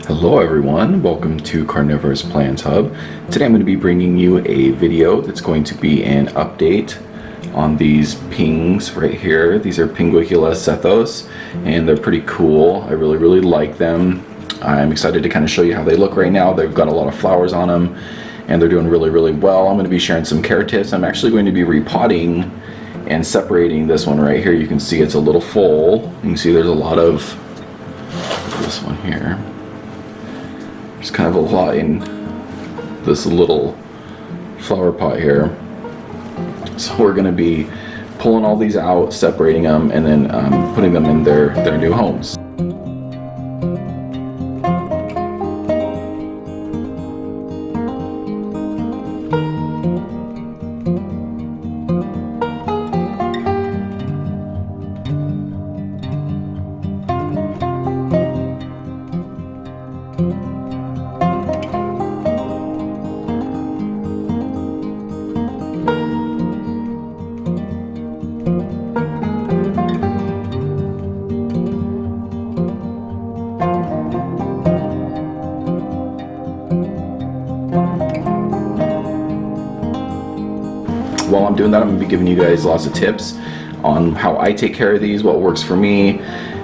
Hello everyone, welcome to Carnivorous Plants Hub. Today I'm going to be bringing you a video that's going to be an update on these pings right here. These are Pinguicula Soil, and they're pretty cool. I really like them. I'm excited to kind of show you how they look right now. They've got a lot of flowers on them and they're doing really well. I'm going to be sharing some care tips. I'm actually going to be repotting and separating this one right here. You can see it's a little full. You can see there's a lot of this one here. There's kind of a lot in this little flower pot here. So we're going to be pulling all these out, separating them, and then putting them in their new homes. While I'm doing that, I'm going to be giving you guys lots of tips on how I take care of these, what works for me,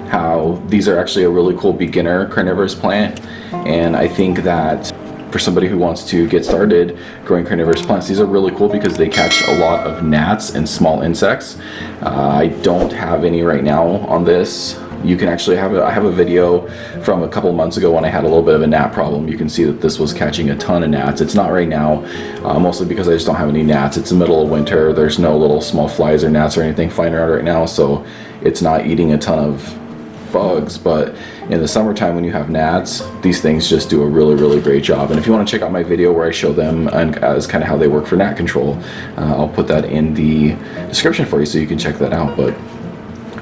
how these are actually a really cool beginner carnivorous plant. And I think that for somebody who wants to get started growing carnivorous plants, these are really cool because they catch a lot of gnats and small insects. I don't have any right now on this. You can actually I have a video from a couple months ago when I had a little bit of a gnat problem. You can see that this was catching a ton of gnats. It's not right now, mostly because I just don't have any gnats. It's the middle of winter. There's no little small flies or gnats or anything flying around right now, so it's not eating a ton of bugs. But in the summertime when you have gnats, these things just do a really great job. And if you want to check out my video where I show them and as kind of how they work for gnat control, I'll put that in the description for you so you can check that out. But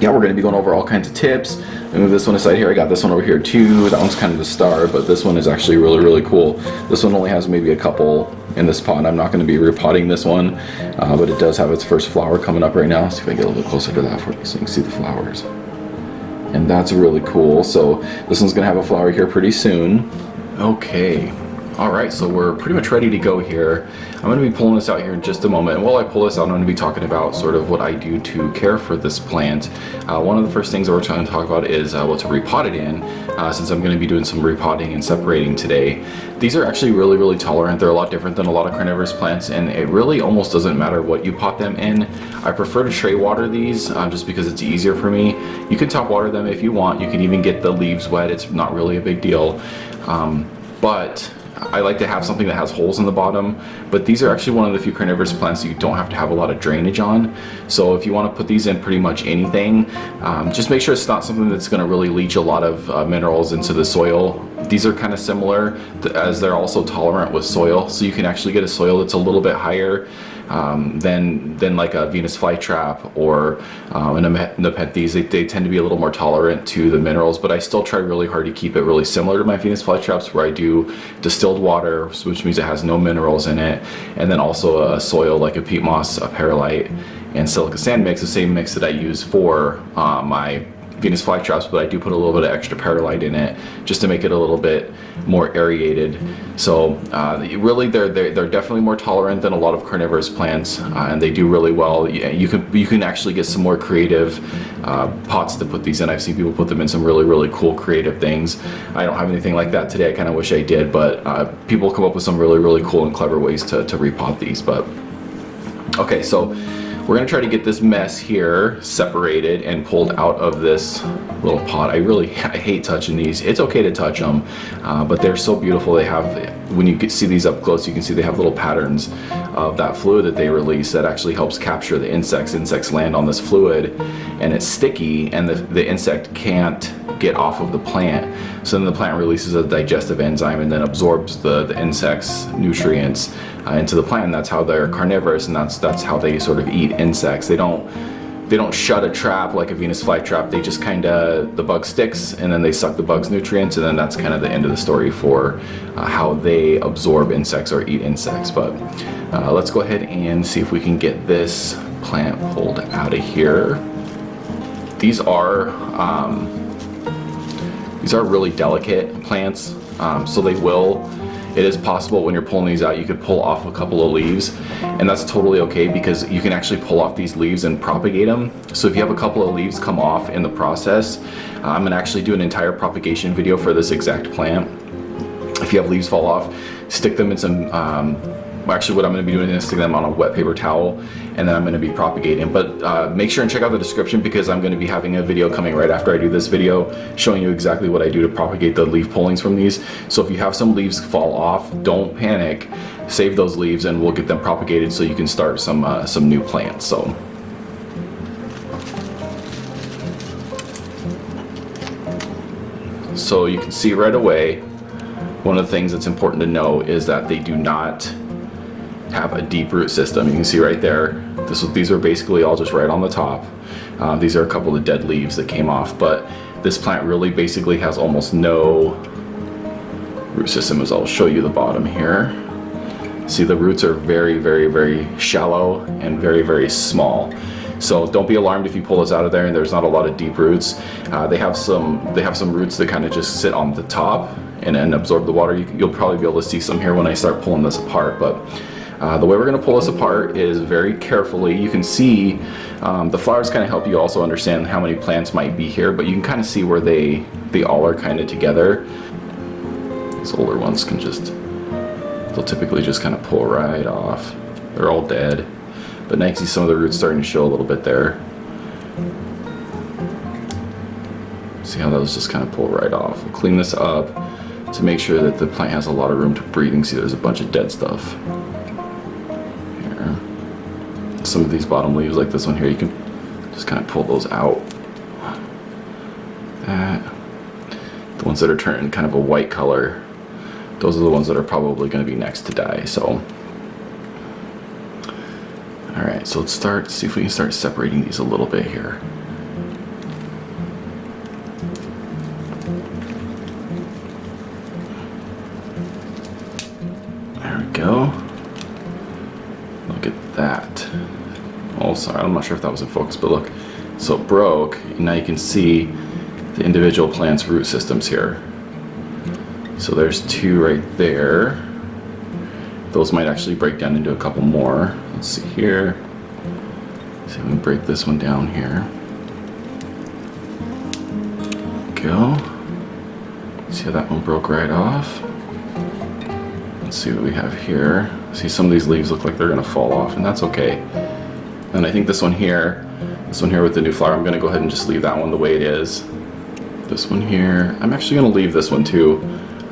yeah, we're going to be going over all kinds of tips. I move this one aside here. I got this one over here too. That one's kind of the star, but this one is actually really cool. This one only has maybe a couple in this pot. I'm not going to be repotting this one, but it does have its first flower coming up right now. See if I can get a little bit closer to that for you so you can see the flowers. And that's really cool. So this one's going to have a flower here pretty soon. Okay. Alright, so we're pretty much ready to go here. I'm going to be pulling this out here in just a moment. And while I pull this out, I'm going to be talking about sort of what I do to care for this plant. One of the first things that we're trying to talk about is what to repot it in, since I'm going to be doing some repotting and separating today. These are actually really tolerant. They're a lot different than a lot of carnivorous plants, and it really almost doesn't matter what you pot them in. I prefer to tray water these just because it's easier for me. You can top water them if you want. You can even get the leaves wet. It's not really a big deal. But I like to have something that has holes in the bottom, but these are actually one of the few carnivorous plants that you don't have to have a lot of drainage on. So if you want to put these in pretty much anything, just make sure it's not something that's going to really leach a lot of minerals into the soil. These are kind of similar as they're also tolerant with soil, so you can actually get a soil that's a little bit higher than like a Venus Flytrap or an Nepenthes. They tend to be a little more tolerant to the minerals, but I still try really hard to keep it really similar to my Venus Flytraps, where I do distilled water, which means it has no minerals in it, and then also a soil like a peat moss, a perlite, and silica sand mix, the same mix that I use for my Venus Flytraps, but I do put a little bit of extra perlite in it just to make it a little bit more aerated. So really they're definitely more tolerant than a lot of carnivorous plants, and they do really well. You can actually get some more creative pots to put these in. I've seen people put them in some really cool creative things. I don't have anything like that today. I kind of wish I did, but people come up with some really cool and clever ways to repot these. But okay, so we're going to try to get this mess here separated and pulled out of this little pot. I hate touching these. It's okay to touch them, but they're so beautiful. They have, when you see these up close, you can see they have little patterns of that fluid that they release that actually helps capture the insects. Insects land on this fluid and it's sticky, and the insect can't get off of the plant. So then the plant releases a digestive enzyme and then absorbs the insect's nutrients into the plant, and that's how they're carnivorous, and that's how they sort of eat insects. They don't shut a trap like a Venus flytrap. They just the bug sticks and then they suck the bug's nutrients, and then that's kind of the end of the story for how they absorb insects or eat insects. But let's go ahead and see if we can get this plant pulled out of here. These are These are really delicate plants, so it is possible when you're pulling these out, you could pull off a couple of leaves, and that's totally okay because you can actually pull off these leaves and propagate them. So if you have a couple of leaves come off in the process, I'm gonna actually do an entire propagation video for this exact plant. If you have leaves fall off, stick them in some, actually what I'm going to be doing is stick them on a wet paper towel, and then I'm going to be propagating. But make sure and check out the description because I'm going to be having a video coming right after I do this video showing you exactly what I do to propagate the leaf pullings from these. So if you have some leaves fall off, don't panic, save those leaves and we'll get them propagated so you can start some new plants. So you can see right away, one of the things that's important to know is that they do not have a deep root system. You can see right there, these are basically all just right on the top. These are a couple of dead leaves that came off, but this plant really basically has almost no root system, as I'll show you the bottom here. See, the roots are very, very, very shallow and very, very small. So don't be alarmed if you pull this out of there and there's not a lot of deep roots. They have some roots that kind of just sit on the top and absorb the water. You'll probably be able to see some here when I start pulling this apart, but the way we're going to pull this apart is very carefully. You can see the flowers kind of help you also understand how many plants might be here, but you can kind of see where they all are kind of together. These older ones they'll typically just kind of pull right off. They're all dead, but now you can see some of the roots starting to show a little bit there. See how those just kind of pull right off. We'll clean this up to make sure that the plant has a lot of room to breathe. You can see there's a bunch of dead stuff here. Some of these bottom leaves, like this one here, you can just kind of pull those out. The ones that are turning kind of a white color, those are the ones that are probably going to be next to die. So, all right, so let's see if we can start separating these a little bit here. Go. Look at that. Oh, sorry, I'm not sure if that was in focus, but look. So it broke, and now you can see the individual plant's root systems here. So there's two right there. Those might actually break down into a couple more. Let's see here. See if we can break this one down here. Go. See how that one broke right off? Let's see what we have here. See, some of these leaves look like they're going to fall off, and that's okay. And I think this one here with the new flower, I'm going to go ahead and just leave that one the way it is. This one here, I'm actually going to leave this one too.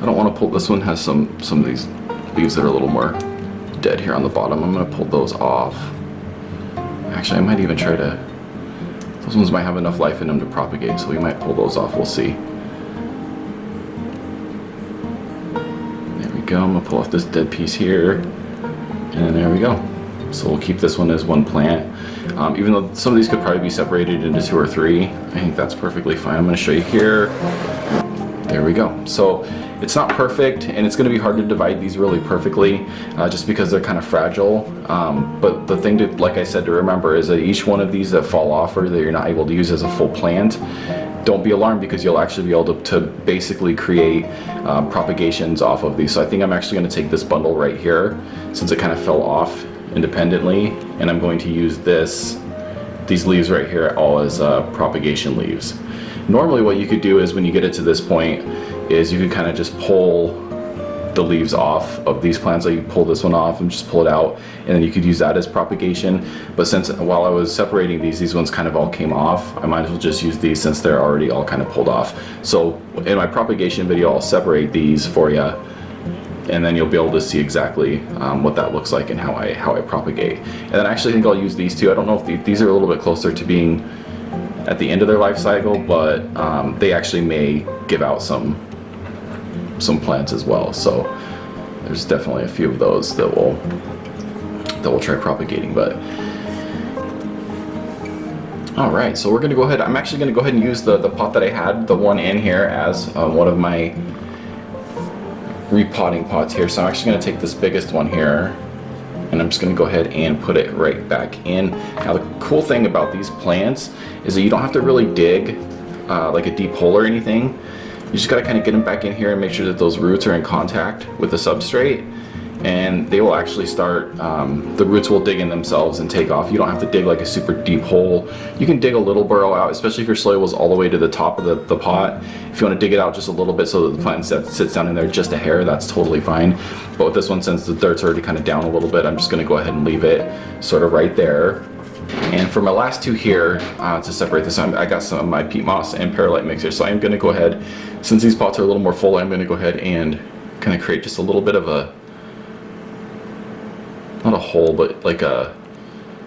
I don't want to pull, this one has some of these leaves that are a little more dead here on the bottom. I'm going to pull those off. Actually, I might even try to, those ones might have enough life in them to propagate, so we might pull those off, we'll see. I'm gonna pull off this dead piece here, and there we go. So we'll keep this one as one plant. Even though some of these could probably be separated into 2 or 3, I think that's perfectly fine. I'm gonna show you here. There we go. So it's not perfect, and it's gonna be hard to divide these really perfectly, just because they're kind of fragile. But the thing to, like I said, to remember is that each one of these that fall off or that you're not able to use as a full plant, don't be alarmed because you'll actually be able to basically create propagations off of these. So I think I'm actually going to take this bundle right here, since it kind of fell off independently, and I'm going to use these leaves right here all as propagation leaves. Normally what you could do is when you get it to this point is you could kind of just pull the leaves off of these plants. Like you pull this one off and just pull it out, and then you could use that as propagation. But since while I was separating these ones kind of all came off, I might as well just use these since they're already all kind of pulled off. So in my propagation video, I'll separate these for you, and then you'll be able to see exactly what that looks like and how I propagate. And then I actually think I'll use these two. I don't know if these are a little bit closer to being at the end of their life cycle, but they actually may give out some plants as well. So there's definitely a few of those that we'll try propagating. But all right, so we're going to go ahead. I'm actually going to go ahead and use the pot that I had, the one in here, as one of my repotting pots here. So I'm actually going to take this biggest one here, and I'm just going to go ahead and put it right back in. Now the cool thing about these plants is that you don't have to really dig like a deep hole or anything. You just gotta kind of get them back in here and make sure that those roots are in contact with the substrate, and they will actually start, the roots will dig in themselves and take off. You don't have to dig like a super deep hole. You can dig a little burrow out, especially if your soil was all the way to the top of the pot. If you want to dig it out just a little bit so that the plant sits down in there just a hair, that's totally fine. But with this one, since the dirt's already kind of down a little bit, I'm just going to go ahead and leave it sort of right there. And for my last two here, to separate this, I got some of my peat moss and perlite mix here. So I'm going to go ahead, since these pots are a little more full, I'm going to go ahead and kind of create just a little bit of a, not a hole, but like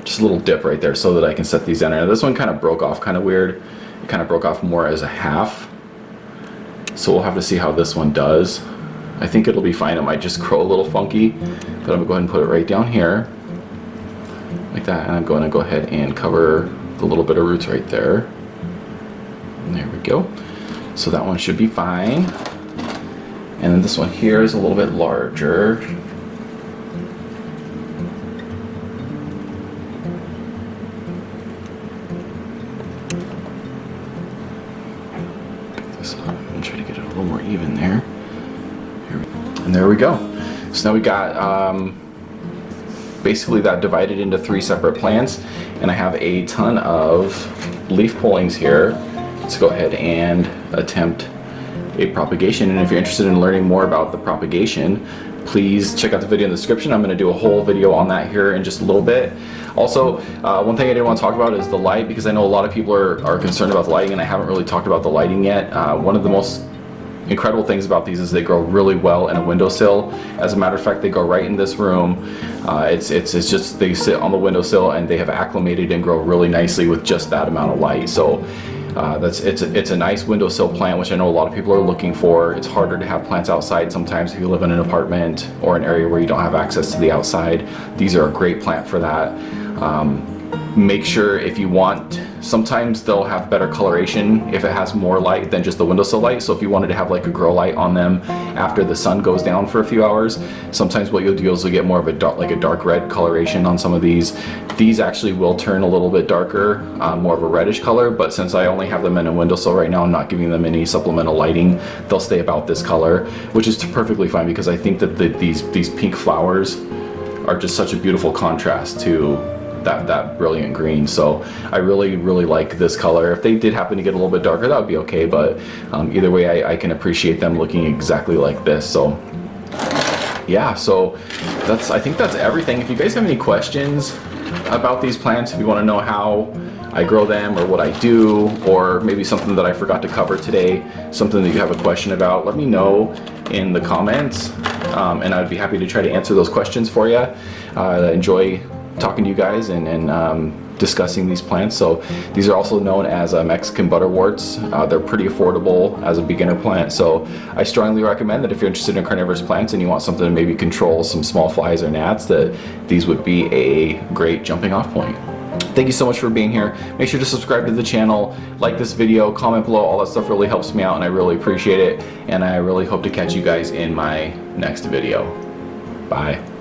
just a little dip right there so that I can set these in. And this one kind of broke off kind of weird. It kind of broke off more as a half. So we'll have to see how this one does. I think it'll be fine. It might just grow a little funky, but I'm gonna go ahead and put it right down here like that. And I'm going to go ahead and cover the little bit of roots right there. And there we go. So that one should be fine. And then this one here is a little bit larger. I'm try to get it a little more even there. And there we go. So now we got basically that divided into 3 separate plants, and I have a ton of leaf pullings here. Let's go ahead and attempt a propagation. And if you're interested in learning more about the propagation, please check out the video in the description. I'm going to do a whole video on that here in just a little bit. Also, one thing I didn't want to talk about is the light, because I know a lot of people are concerned about the lighting, and I haven't really talked about the lighting yet. One of the most incredible things about these is they grow really well in a windowsill. As a matter of fact, they go right in this room. It's just, they sit on the windowsill and they have acclimated and grow really nicely with just that amount of light. So it's a nice windowsill plant, which I know a lot of people are looking for. It's harder to have plants outside sometimes if you live in an apartment or an area where you don't have access to the outside. These are a great plant for that. Make sure if you want, sometimes they'll have better coloration if it has more light than just the windowsill light. So if you wanted to have like a grow light on them after the sun goes down for a few hours, sometimes what you'll do is you'll get more of a dark red coloration on some of these. These actually will turn a little bit darker, more of a reddish color, but since I only have them in a windowsill right now, I'm not giving them any supplemental lighting. They'll stay about this color, which is perfectly fine, because I think that these pink flowers are just such a beautiful contrast to that brilliant green. So I really like this color. If they did happen to get a little bit darker, that would be okay, but either way, I can appreciate them looking exactly like this. So yeah, so I think that's everything. If you guys have any questions about these plants, if you want to know how I grow them or what I do, or maybe something that I forgot to cover today, something that you have a question about, let me know in the comments, and I'd be happy to try to answer those questions for you. I enjoy talking to you guys and discussing these plants. So these are also known as Mexican Butterworts. They're pretty affordable as a beginner plant, so I strongly recommend that if you're interested in carnivorous plants and you want something to maybe control some small flies or gnats, that these would be a great jumping off point. Thank you so much for being here. Make sure to subscribe to the channel, like this video, comment below. All that stuff really helps me out and I really appreciate it, and I really hope to catch you guys in my next video. Bye.